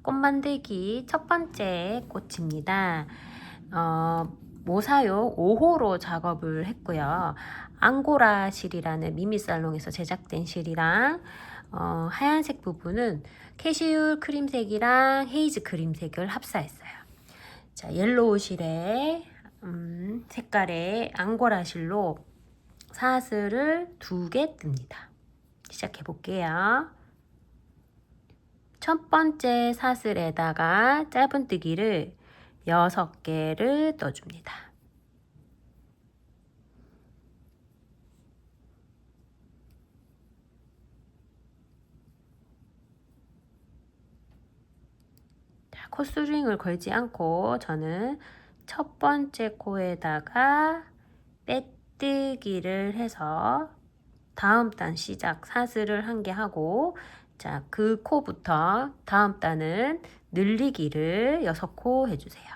꽃 만들기 첫 번째 꽃입니다. 모사용 5호로 작업을 했고요. 앙고라 실이라는 미미살롱에서 제작된 실이랑 하얀색 부분은 캐시율 크림색이랑 헤이즈 크림색을 합사했어요. 자, 옐로우 실에 색깔의 앙고라 실로 사슬을 2개 뜹니다. 시작해 볼게요. 첫 번째 사슬에다가 짧은뜨기를 6개를 떠줍니다. 자, 코스링을 걸지 않고 저는 첫 번째 코에다가 빼뜨기를 해서 다음 단 시작 사슬을 1개 하고, 자, 그 코부터 다음 단은 늘리기를 6코 해주세요.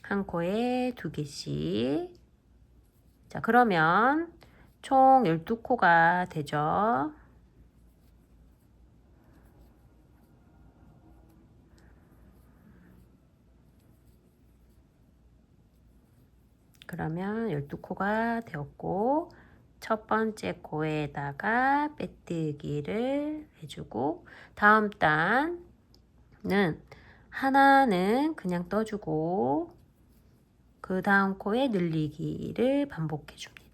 한 코에 2개씩. 자, 그러면 총 12코가 되죠. 그러면 12코가 되었고, 첫 번째 코에다가 빼뜨기를 해주고, 다음 단은 하나는 그냥 떠주고, 그 다음 코에 늘리기를 반복해 줍니다.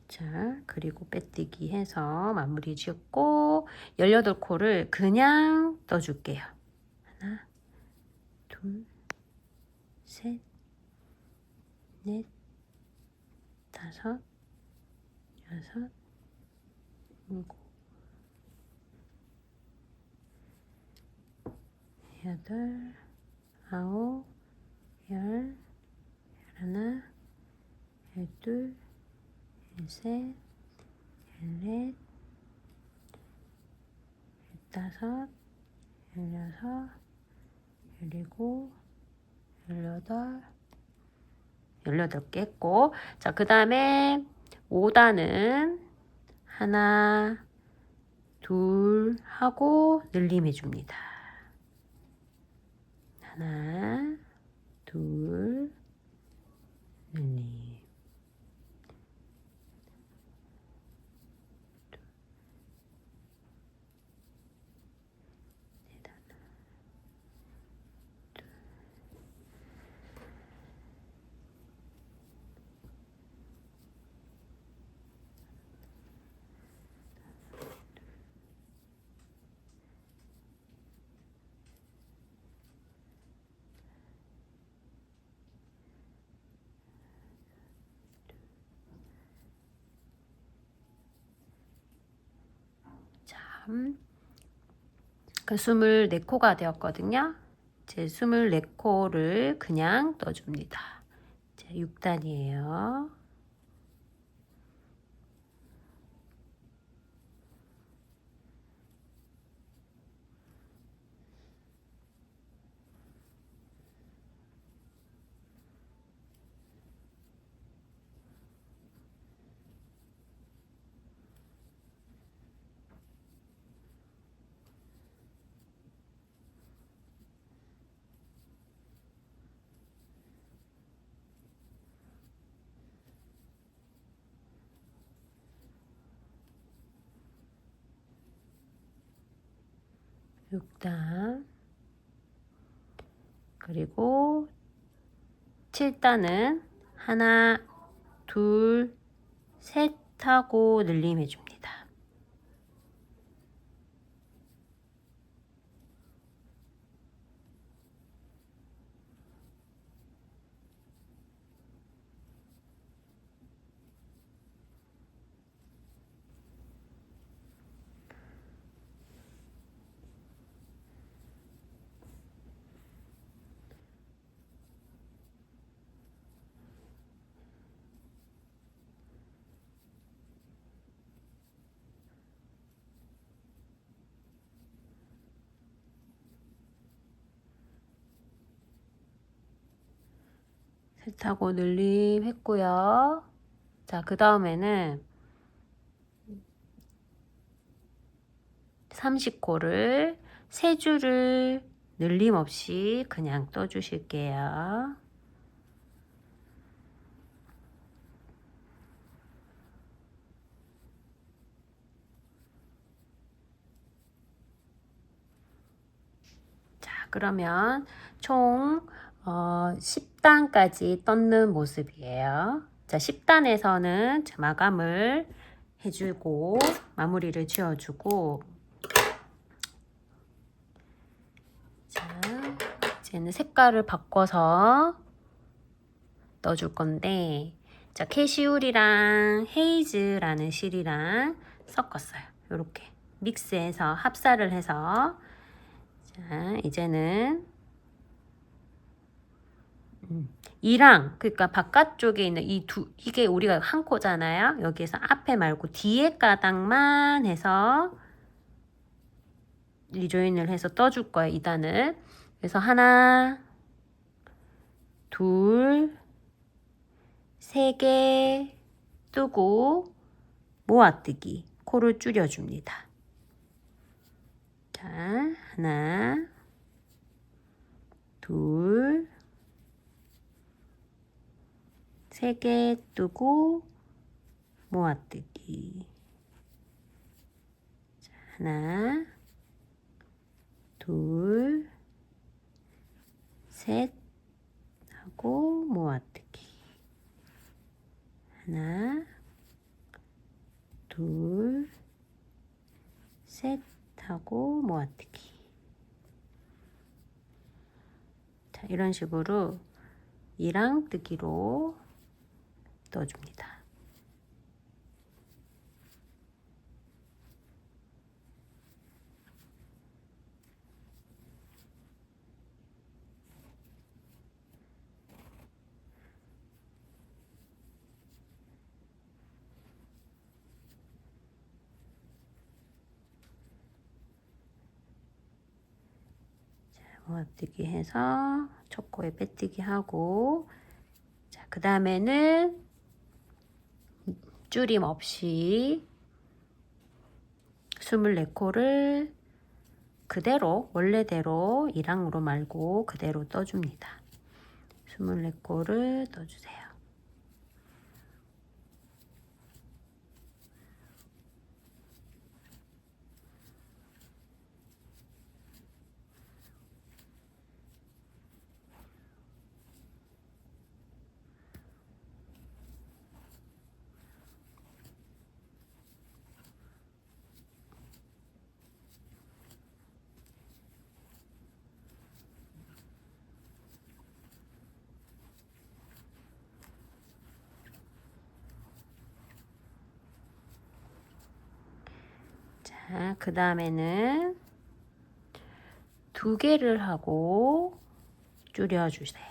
자, 그리고 빼뜨기 해서 마무리 짓고 18코를 그냥 떠줄게요. 하나, 둘, 셋, 넷, 다섯, 여섯, 일곱, 여덟, 아홉, 열, 열하나, 열둘, 열셋, 열넷, 열다섯, 열여섯, 열일곱, 열여덟, 18개 했고, 자, 그 다음에 5단은 하나, 둘 하고 늘림해 줍니다. 하나, 둘, 늘림. 그 24코가 되었거든요. 제 24코를 그냥 떠줍니다. 자, 6단이에요. 그리고 7단은 하나, 둘, 셋 하고 늘림해 줍니다. 셋하고 늘림 했고요. 자, 그 다음에는 30코를 3줄을 늘림 없이 그냥 떠주실게요. 자, 그러면 총 10단까지 떴는 모습이에요. 자, 10단에서는 마감을 해주고 마무리를 지어주고, 자, 이제는 색깔을 바꿔서 넣어줄 건데, 자, 캐시울이랑 헤이즈라는 실이랑 섞었어요. 이렇게 믹스해서 합사를 해서, 자, 이제는 이랑, 그러니까 바깥쪽에 있는 이게 우리가 한 코잖아요. 여기에서 앞에 말고 뒤에 가닥만 해서 리조인을 해서 떠줄 거예요. 2단을. 그래서 하나, 둘, 3개 뜨고 모아뜨기 코를 줄여줍니다. 자, 하나, 둘, 3개 뜨고 모아뜨기. 자, 하나, 둘, 셋 하고 모아뜨기. 하나, 둘, 셋 하고 모아뜨기. 자, 이런 식으로 이랑 뜨기로 넣어줍니다. 모아뜨기 해서 첫 코에 빼뜨기 하고, 자, 그 다음에는 줄임 없이 24코를 그대로 원래대로 이랑으로 말고 그대로 떠줍니다. 24코를 떠주세요. 자, 그 다음에는 2개를 하고 줄여주세요.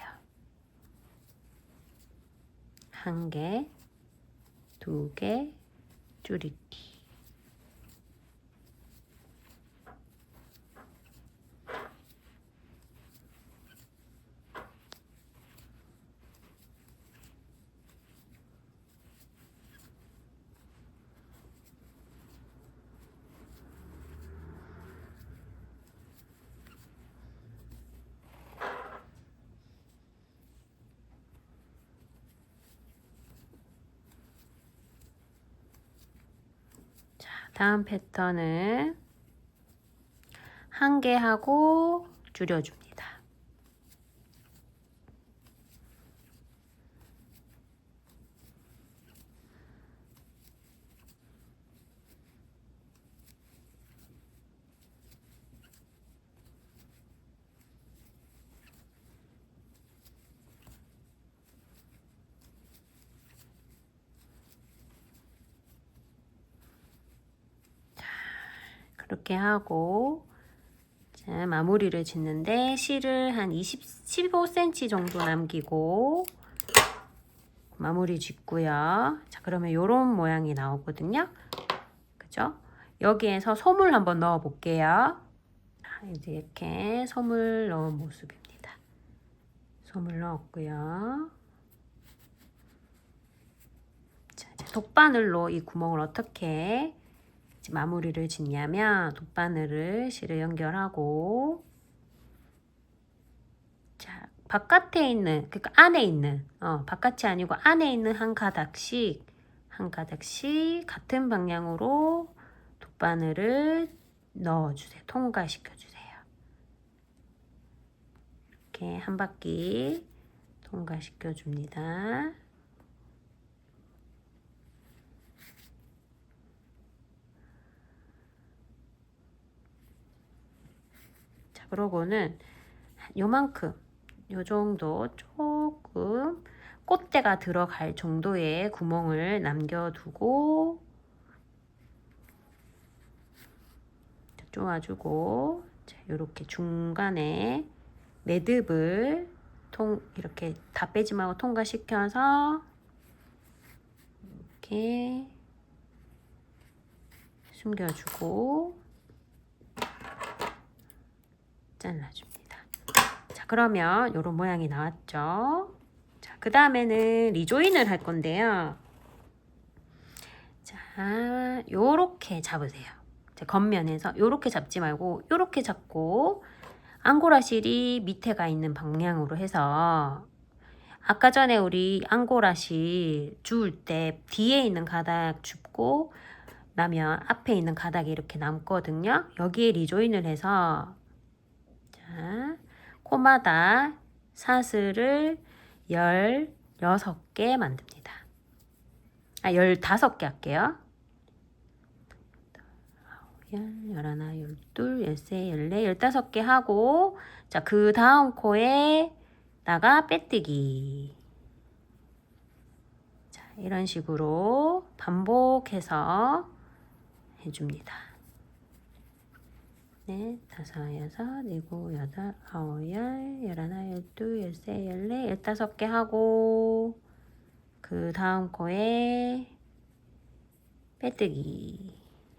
1개, 2개 줄이기. 다음 패턴은 1개 하고 줄여줍니다. 그렇게 하고, 자, 마무리를 짓는데 실을 한 15cm 정도 남기고 마무리 짓고요. 자, 그러면 이런 모양이 나오거든요. 그죠? 여기에서 솜을 한번 넣어 볼게요. 이제 이렇게 솜을 넣은 모습입니다. 솜을 넣었고요. 돗바늘로 이 구멍을 어떻게 마무리를 짓냐면 돗바늘을 실을 연결하고 자 바깥에 있는 그러니까 안에 있는 바깥이 아니고 안에 있는 한 가닥씩 같은 방향으로 돗바늘을 넣어주세요. 통과시켜주세요. 이렇게 한 바퀴 통과시켜줍니다. 자, 그러고는 요만큼, 요 정도 조금 꽃대가 들어갈 정도의 구멍을 남겨두고 쪼아주고 이렇게 중간에 매듭을 이렇게 다 빼지 말고 통과시켜서 이렇게 숨겨주고 잘라줍니다. 자, 그러면 이런 모양이 나왔죠. 자, 그 다음에는 리조인을 할 건데요. 자, 요렇게 잡으세요. 겉면에서 요렇게 잡지 말고 요렇게 잡고 앙고라 실이 밑에 가 있는 방향으로 해서 아까 전에 우리 앙고라 실 주울 때 뒤에 있는 가닥 줍고 나면 앞에 있는 가닥이 이렇게 남거든요. 여기에 리조인을 해서 자, 코마다 사슬을 16개 만듭니다. 15개 할게요. 11, 12, 13, 14, 15개 하고 자, 그 다음 코에다가 빼뜨기. 자, 이런 식으로 반복해서 해줍니다. 넷, 다섯, 여섯, 일곱, 여덟, 아홉, 열, 열하나, 열둘, 열세, 열네, 15개 하고 그 다음 코에 빼뜨기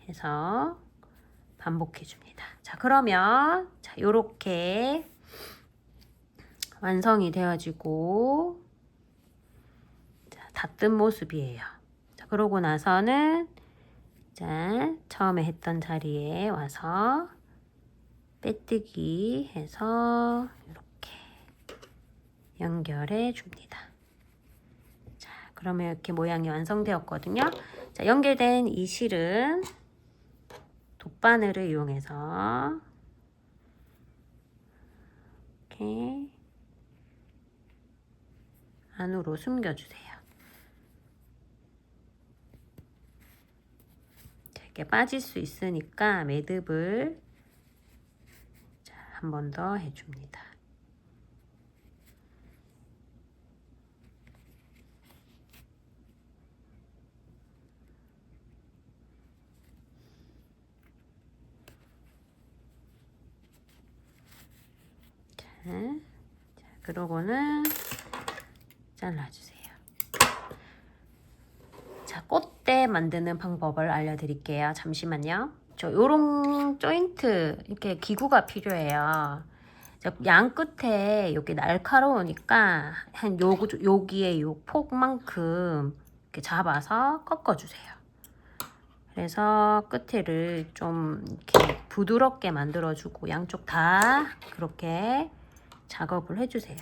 해서 반복해 줍니다. 자, 그러면 자, 요렇게 완성이 되어지고 자, 다 뜬 모습이에요. 자, 그러고 나서는 자, 처음에 했던 자리에 와서 빼뜨기 해서 이렇게 연결해 줍니다. 자, 그러면 이렇게 모양이 완성되었거든요. 자, 연결된 이 실은 돗바늘을 이용해서 이렇게 안으로 숨겨주세요. 자, 이렇게 빠질 수 있으니까 매듭을 한 번 더 해줍니다. 자, 그러고는 잘라주세요. 자, 꽃대 만드는 방법을 알려드릴게요. 잠시만요. 요런 조인트 이렇게 기구가 필요해요. 양 끝에 여기 날카로우니까 한 여기에 요 폭만큼 이렇게 잡아서 꺾어주세요. 그래서 끝을 좀 이렇게 부드럽게 만들어주고 양쪽 다 그렇게 작업을 해주세요.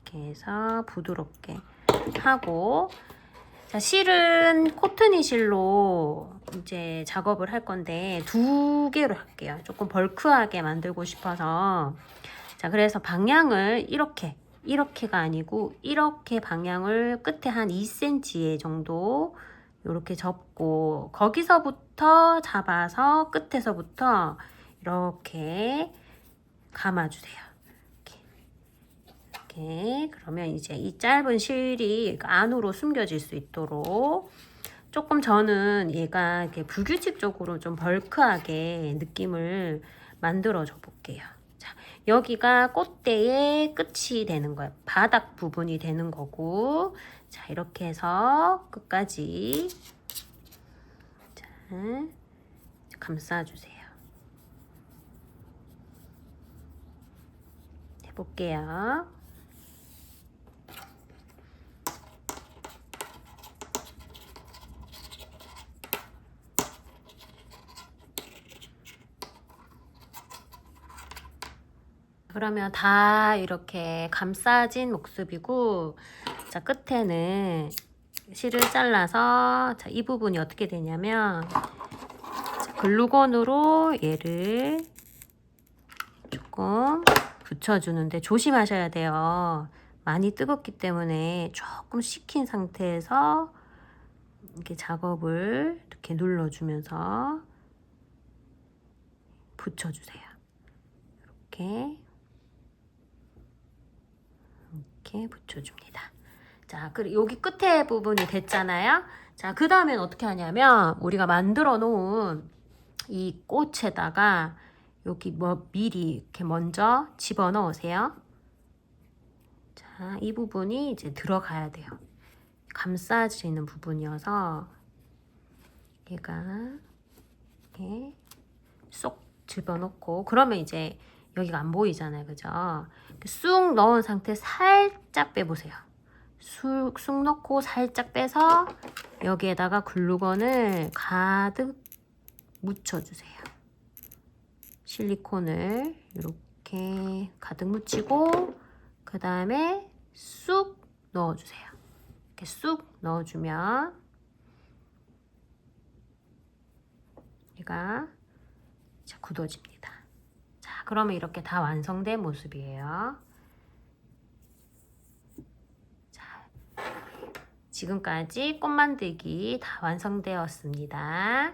이렇게 해서 부드럽게 하고 자, 실은 코트니 실로 이제 작업을 할 건데 2개로 할게요. 조금 벌크하게 만들고 싶어서 자, 그래서 방향을 이렇게가 아니고 이렇게 방향을 끝에 한 2cm 정도 이렇게 접고 거기서부터 잡아서 끝에서부터 이렇게 감아주세요. 이렇게 그러면 이제 이 짧은 실이 안으로 숨겨질 수 있도록 조금 저는 얘가 이렇게 불규칙적으로 좀 벌크하게 느낌을 만들어 줘 볼게요. 자, 여기가 꽃대의 끝이 되는 거예요. 바닥 부분이 되는 거고 자, 이렇게 해서 끝까지 자, 감싸주세요. 해볼게요. 그러면 다 이렇게 감싸진 모습이고, 자, 끝에는 실을 잘라서, 자, 이 부분이 어떻게 되냐면, 자, 글루건으로 얘를 조금 붙여주는데 조심하셔야 돼요. 많이 뜨겁기 때문에 조금 식힌 상태에서 이렇게 작업을 이렇게 눌러주면서 붙여주세요. 이렇게 붙여줍니다. 자, 그리고 여기 끝에 부분이 됐잖아요. 자, 그 다음엔 어떻게 하냐면 우리가 만들어 놓은 이 꽃에다가 여기 뭐 미리 이렇게 먼저 집어 넣으세요. 자, 이 부분이 이제 들어가야 돼요. 감싸지는 부분이어서 얘가 이렇게 쏙 집어넣고, 그러면 이제 여기가 안 보이잖아요, 그죠? 쑥 넣은 상태 살짝 빼보세요. 쑥 넣고 살짝 빼서 여기에다가 글루건을 가득 묻혀주세요. 실리콘을 이렇게 가득 묻히고 그 다음에 쑥 넣어주세요. 이렇게 쑥 넣어주면 얘가 이제 굳어집니다. 자, 그러면 이렇게 다 완성된 모습이에요. 자, 지금까지 꽃 만들기 다 완성되었습니다.